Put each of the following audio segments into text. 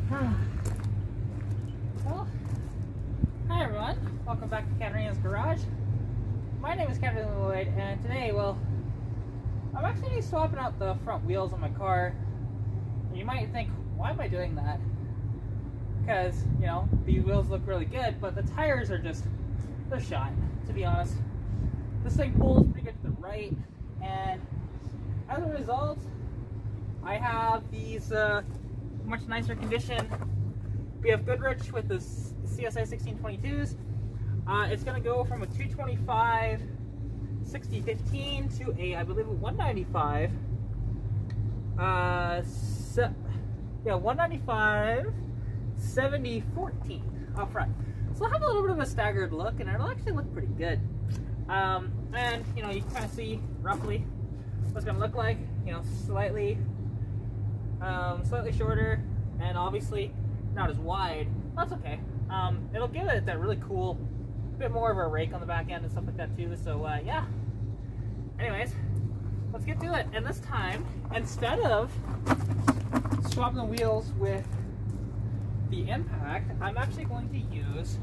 Well, hi everyone. Welcome back to Katarina's Garage. My name is Katarina Lloyd, and today, well, I'm actually swapping out the front wheels on my car. You might think, why am I doing that? Because, you know, these wheels look really good, but the tires are just, they're shot, to be honest. This thing pulls pretty good to the right, and as a result, I have these much nicer condition. We have Goodrich with the CSA 1622s. It's going to go from a 225 6015 to a, I believe, a 195 195 7014 up front. So it'll have a little bit of a staggered look, and it'll actually look pretty good. And you know, you can kind of see roughly what it's going to look like. You know, slightly shorter, and obviously not as wide. That's okay. It'll give it that really cool bit more of a rake on the back end and stuff like that too. So yeah. Anyways, let's get to it. And this time, instead of swapping the wheels with the impact, I'm actually going to use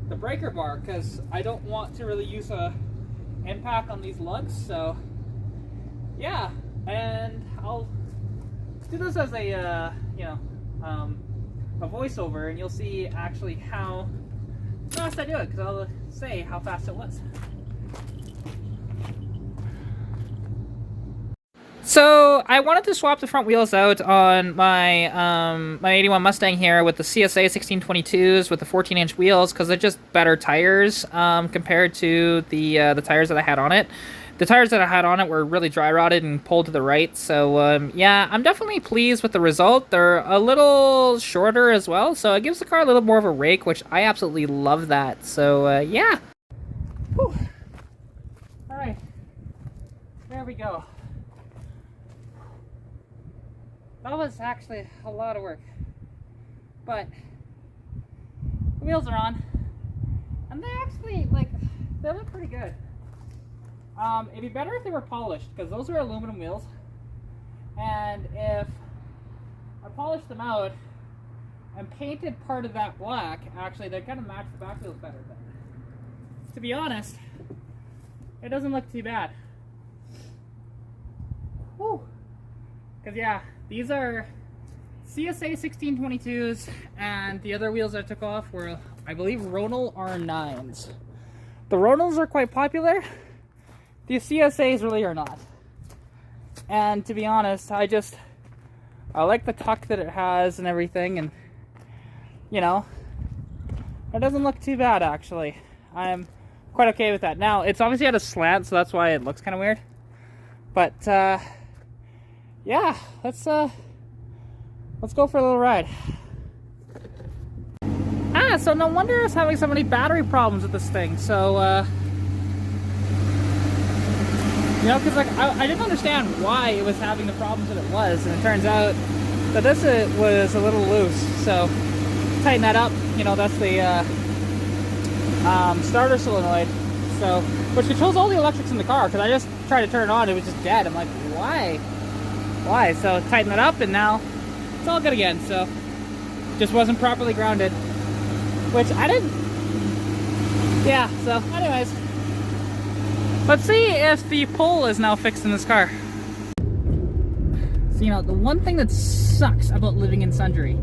the breaker bar because I don't want to really use a impact on these lugs. So yeah, and I'll do this as a a voiceover, and you'll see actually how fast I do it, because I'll say how fast it was. So I wanted to swap the front wheels out on my my 81 Mustang here with the CSA 1622s with the 14-inch wheels, because they're just better tires compared to the tires that I had on it. The tires that I had on it were really dry rotted and pulled to the right, so yeah, I'm definitely pleased with the result. They're a little shorter as well, so it gives the car a little more of a rake, which I absolutely love that. So yeah. Whew. All right, there we go. That was actually a lot of work, but the wheels are on, and they actually, like, they look pretty good. It'd be better if they were polished, because those are aluminum wheels, and if I polished them out and painted part of that black, actually they kind of match the back wheels better. But to be honest, it doesn't look too bad. Whew. Because yeah, these are CSA 1622s, and the other wheels I took off were, I believe, Ronal R9s. The Ronals are quite popular. The CSAs really are not. And to be honest, I like the tuck that it has and everything, and you know, it doesn't look too bad actually. I'm quite okay with that. Now, it's obviously at a slant, so that's why it looks kind of weird. But yeah, let's go for a little ride. So no wonder I was having so many battery problems with this thing. So you know, because like I didn't understand why it was having the problems that it was, and it turns out that this was a little loose. So tighten that up. You know, that's the starter solenoid, so which controls all the electrics in the car. Because I just tried to turn it on, it was just dead. I'm like, why? So tighten that up, and now it's all good again. So just wasn't properly grounded, which I didn't. Yeah. So anyways. Let's see if the pole is now fixed in this car. So, you know, the one thing that sucks about living in Sundre,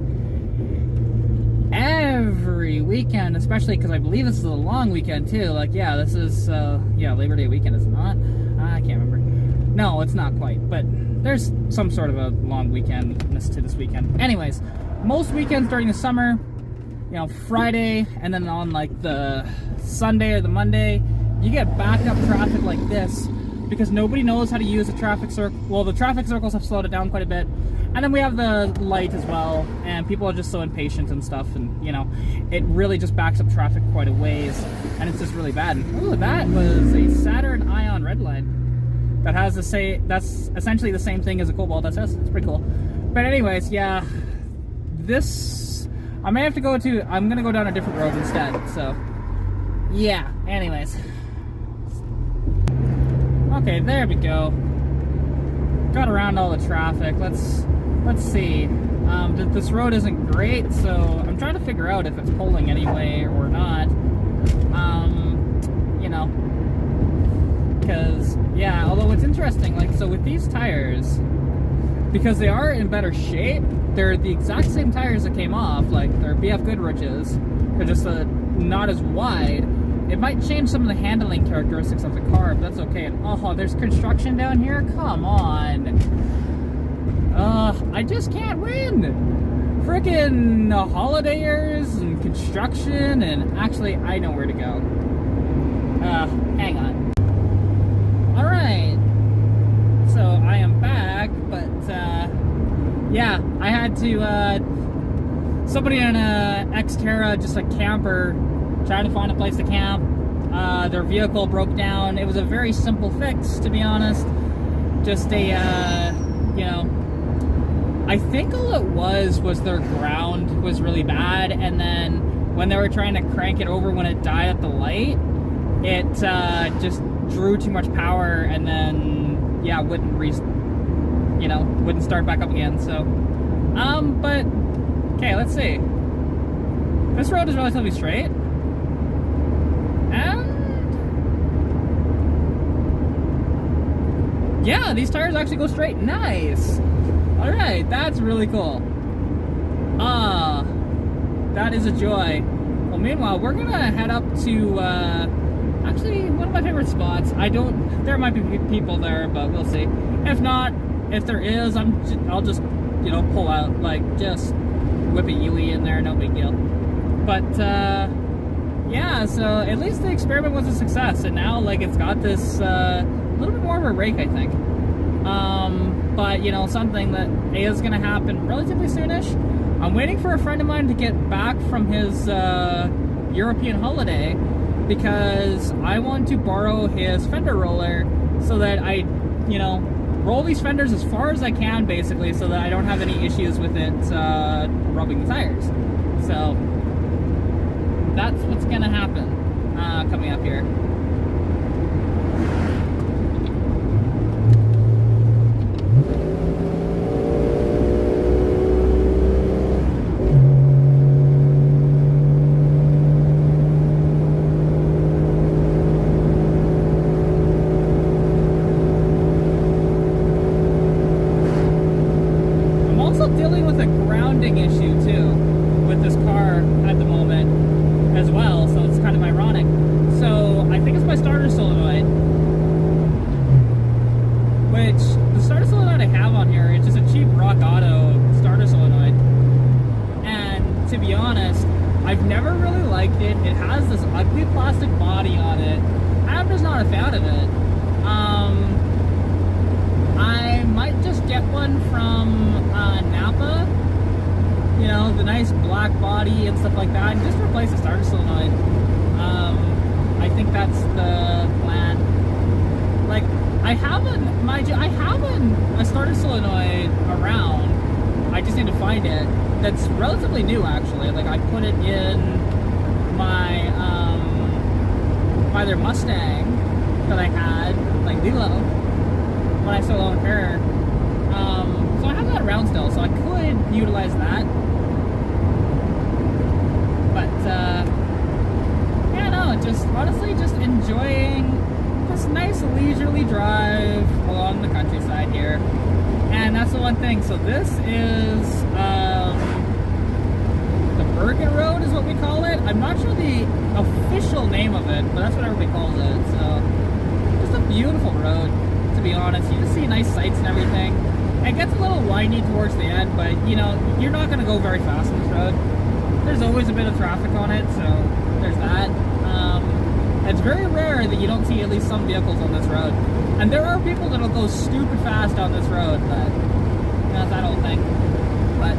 every weekend, especially because I believe this is a long weekend too. Like, yeah, this is, yeah, Labor Day weekend, is it not? I can't remember. No, it's not quite, but there's some sort of a long weekendness to this weekend. Anyways, most weekends during the summer, you know, Friday, and then on like the Sunday or the Monday, you get backed up traffic like this because nobody knows how to use the traffic circle. Well, the traffic circles have slowed it down quite a bit, and then we have the light as well, and people are just so impatient and stuff, and you know, it really just backs up traffic quite a ways, and it's just really bad. Ooh, that was a Saturn Ion Redline that has the same. That's essentially the same thing as a Cobalt SS. It's pretty cool. But anyways, yeah, this I may have to go to. I'm gonna go down a different road instead. So yeah. Anyways. Okay, there we go. Got around all the traffic. Let's see. This road isn't great, so I'm trying to figure out if it's pulling anyway or not. You know, because, yeah, although it's interesting, like, so with these tires, because they are in better shape, they're the exact same tires that came off, like, they're BF Goodrich's, they're just not as wide. It might change some of the handling characteristics of the car, but that's okay. And, oh, there's construction down here? Come on. I just can't win. Frickin' holidayers and construction, and actually, I know where to go. Hang on. Alright. So, I am back, but, yeah, I had to, somebody in a Xterra, just a camper, trying to find a place to camp. Their vehicle broke down. It was a very simple fix, to be honest. Just a, you know, I think all it was their ground was really bad, and then when they were trying to crank it over when it died at the light, it just drew too much power, and then, yeah, wouldn't start back up again. So, but okay, let's see. This road is relatively straight. And yeah, these tires actually go straight. Nice. Alright, that's really cool. That is a joy. Well, meanwhile, we're gonna head up to actually one of my favorite spots. There might be people there, but we'll see. If not, if there is, I'll just, you know, pull out, like, just whip a Yui in there, no big deal. But yeah, so at least the experiment was a success, and now, like, it's got this little bit more of a rake, I think. But, you know, something that is going to happen relatively soonish. I'm waiting for a friend of mine to get back from his European holiday, because I want to borrow his fender roller so that I, you know, roll these fenders as far as I can, basically, so that I don't have any issues with it rubbing the tires. So that's what's going to happen coming up here. Dealing with a grounding issue too with this car at the moment as well, so it's kind of ironic. So I think it's my starter solenoid, which the starter solenoid I have on here, it's just a cheap Rock Auto starter solenoid, and to be honest, I've never really liked it. It has this ugly plastic body on it. I'm just not a fan of it. I might just get one from Napa, you know, the nice black body and stuff like that, and just replace the starter solenoid. I think that's the plan. Like, I have a starter solenoid around. I just need to find it. That's relatively new, actually. Like, I put it in my either Mustang that I had, like Lilo, when I still owned her. So I have that around still, so I could utilize that. But yeah, no, just honestly just enjoying this nice leisurely drive along the countryside here. And that's the one thing. So this is the Bergen Road is what we call it. I'm not sure the official name of it, but that's what everybody calls it. So just a beautiful road, to be honest. You just see nice sights and everything. It gets a little windy towards the end, but you know, you're not going to go very fast on this road. There's always a bit of traffic on it, so there's that. It's very rare that you don't see at least some vehicles on this road. And there are people that'll go stupid fast on this road, but you know, that whole thing. But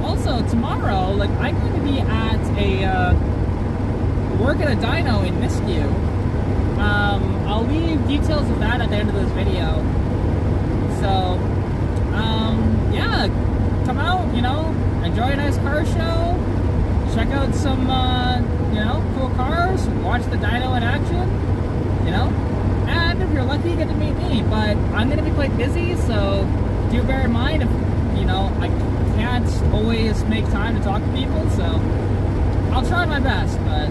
also tomorrow, like, I'm going to be at a work at a dyno in Nisku. I'll leave details of that at the end of this video. So, yeah, come out, you know, enjoy a nice car show, check out some, you know, cool cars, watch the dyno in action, you know, and if you're lucky, you get to meet me. But I'm going to be quite busy, so do bear in mind, if you know, I can't always make time to talk to people, so I'll try my best, but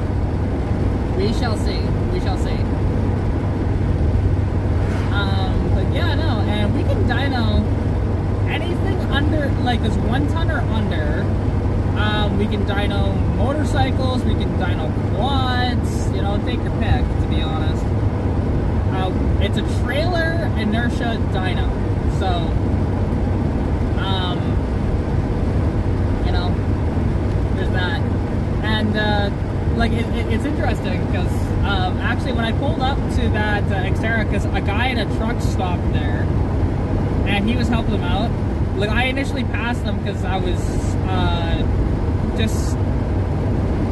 we shall see. We shall see. But yeah, no, and we can dyno anything under, like this 1 ton or under. We can dyno motorcycles, we can dyno quads, you know, take your pick, to be honest. It's a trailer inertia dyno, so, you know, there's that. And, like, it's interesting, because, actually, when I pulled up to that Xterra, because a guy in a truck stopped there, and he was helping them out. Like, I initially passed them because I was,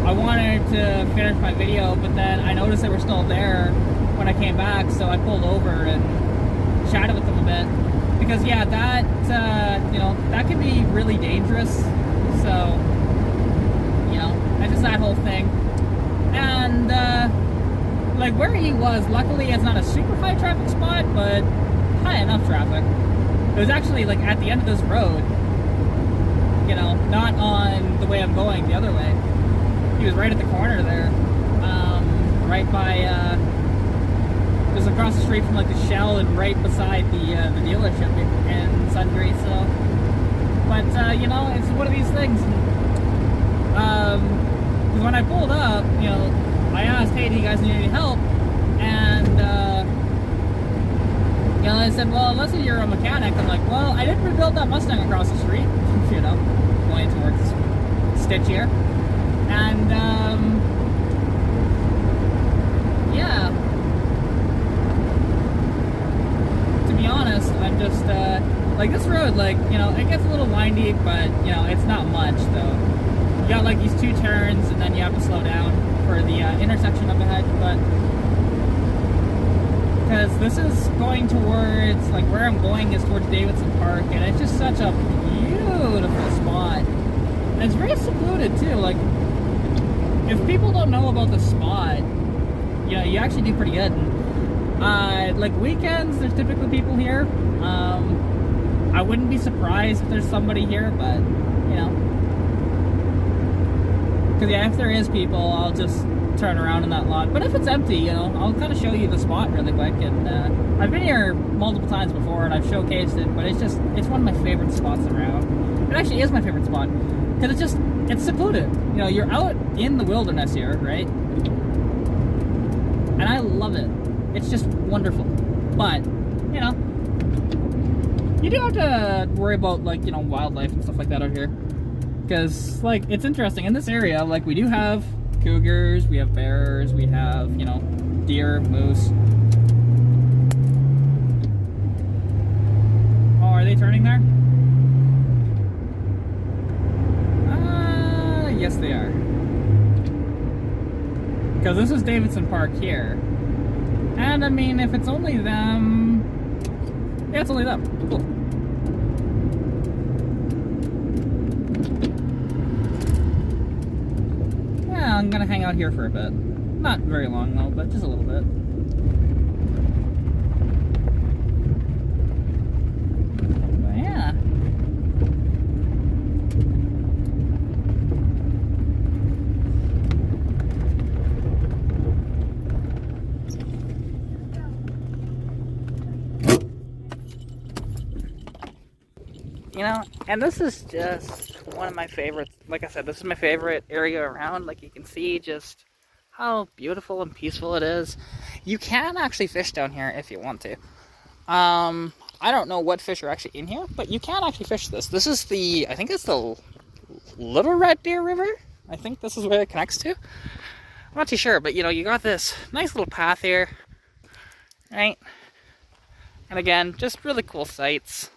I wanted to finish my video, but then I noticed they were still there when I came back, so I pulled over and chatted with them a bit. Because, yeah, that, you know, that can be really dangerous, so, you know, that's just that whole thing. And, like, where he was, luckily it's not a super high traffic spot, but high enough traffic. It was actually, like, at the end of this road, you know, not on the way I'm going, the other way. He was right at the corner there, right by, just across the street from, like, the Shell and right beside the dealership in Sundry, so. But, you know, it's one of these things. Because when I pulled up, you know, I asked, hey, do you guys need any help? And, you know, they said, well, unless you're a mechanic. I'm like, well, I didn't rebuild that Mustang across the street, you know, going towards Stitch here. And, yeah. To be honest, I'm just, like, this road, like, you know, it gets a little windy, but, you know, it's not much, though. You got, like, these 2 turns, and then you have to slow down for the intersection up ahead, but because this is going towards, like, where I'm going is towards Davidson Park, and it's just such a beautiful spot. And it's very secluded, too. Like, if people don't know about the spot, you know, you actually do pretty good. Like, weekends, there's typically people here. I wouldn't be surprised if there's somebody here, but, you know. Because, yeah, if there is people, I'll just turn around in that lot. But if it's empty, you know, I'll kind of show you the spot really quick. And I've been here multiple times before, and I've showcased it, but it's one of my favorite spots around. It actually is my favorite spot, because it's secluded. You know, you're out in the wilderness here, right? And I love it. It's just wonderful. But, you know, you do have to worry about, like, you know, wildlife and stuff like that out here. Because, like, it's interesting. In this area, like, we do have cougars, we have bears, we have, you know, deer, moose. Oh, are they turning there? Yes, they are. Because this is Davidson Park here. And, I mean, if it's only them... Yeah, it's only them. Cool. Yeah, I'm gonna hang out here for a bit. Not very long, though, but just a little bit. But, yeah. You know, and this is just one of my favorites. Like I said, this is my favorite area around. Like, you can see just how beautiful and peaceful it is. You can actually fish down here if you want to. I don't know what fish are actually in here, but you can actually fish this. This is the, I think it's the Little Red Deer River. I think this is where it connects to. I'm not too sure, but, you know, you got this nice little path here, right? And again, just really cool sights.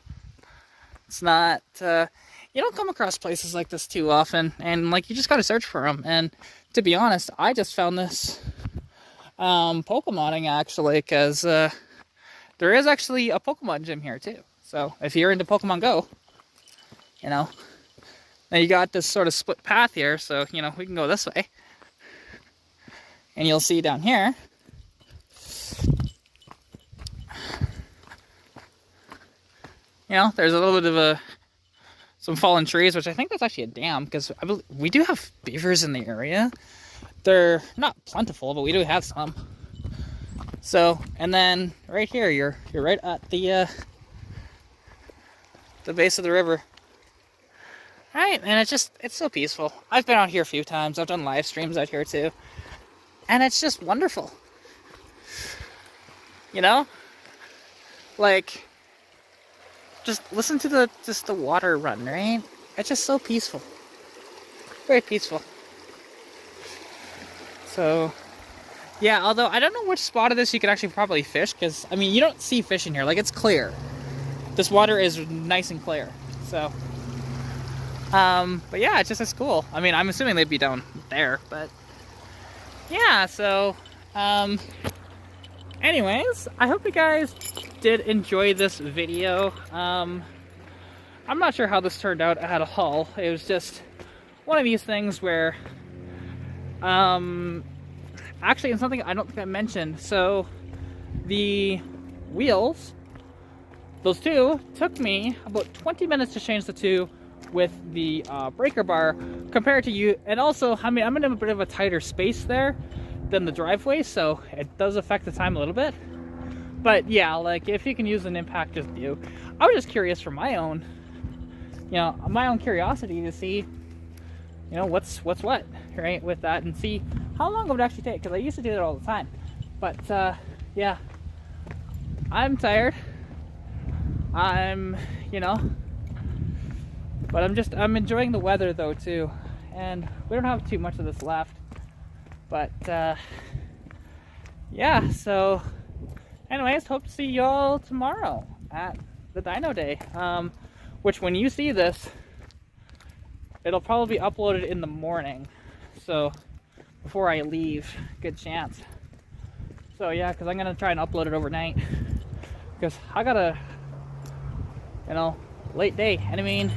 It's not, you don't come across places like this too often, and, like, you just gotta search for them. And to be honest, I just found this Pokemoning, actually, because there is actually a Pokemon gym here too. So if you're into Pokemon Go, you know, now you got this sort of split path here, so, you know, we can go this way. And you'll see down here, you know, there's a little bit of a some fallen trees, which I think that's actually a dam, because we do have beavers in the area. They're not plentiful, but we do have some. So, and then right here, you're right at the base of the river. Right, and it's so peaceful. I've been out here a few times. I've done live streams out here too. And it's just wonderful. You know? Like, just listen to the water run, right? It's just so peaceful. Very peaceful. So, yeah, although I don't know which spot of this you could actually probably fish, because, I mean, you don't see fish in here. Like, it's clear. This water is nice and clear. So, but yeah, it's cool. I mean, I'm assuming they'd be down there, but yeah, so, anyways, I hope you guys did enjoy this video. I'm not sure how this turned out at all. It was just one of these things where, actually, it's something I don't think I mentioned. So, the wheels, those two, took me about 20 minutes to change the two with the breaker bar compared to you. And also, I mean, I'm in a bit of a tighter space there than the driveway, so it does affect the time a little bit. But yeah, like, if you can use an impact, just do. I was just curious for my own, you know, my own curiosity to see, you know, what's what, right, with that, and see how long it would actually take, because I used to do that all the time. But yeah, I'm tired. You know, but I'm enjoying the weather though too, and we don't have too much of this left. But yeah, so anyways, hope to see y'all tomorrow at the Dino Day, which when you see this, it'll probably be uploaded in the morning, so before I leave, good chance. So yeah, because I'm gonna try and upload it overnight, because I gotta, you know, late day. And I mean,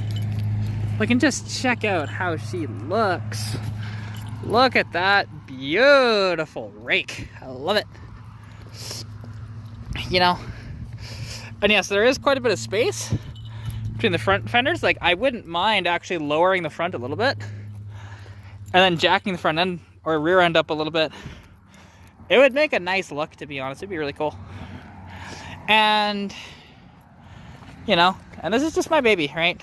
we can just check out how she looks. Look at that beautiful rake. I love it. You know, and yes, there is quite a bit of space between the front fenders. Like, I wouldn't mind actually lowering the front a little bit and then jacking the front end or rear end up a little bit. It would make a nice look, to be honest. It'd be really cool. And you know, and this is just my baby, right?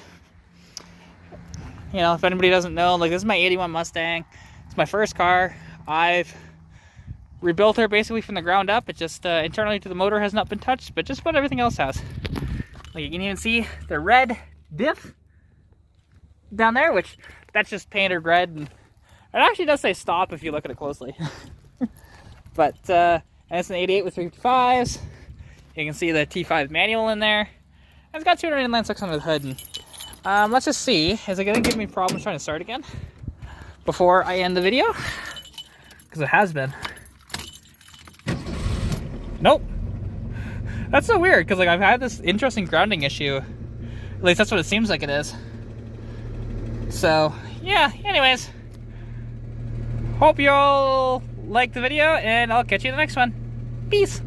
You know, if anybody doesn't know, like, this is my 81 Mustang. It's my first car. I've rebuilt her basically from the ground up. It just, internally to the motor has not been touched, but just about everything else has. Like, you can even see the red diff down there, which, that's just painted red. And it actually does say stop if you look at it closely. But, and it's an 88 with 355s. You can see the T5 manual in there. It's got 200 inline six under the hood. And, let's just see. Is it going to give me problems trying to start again before I end the video? Because it has been. Nope. That's so weird, because like, I've had this interesting grounding issue. At least that's what it seems like it is. So, yeah, anyways. Hope you all liked the video, and I'll catch you in the next one. Peace.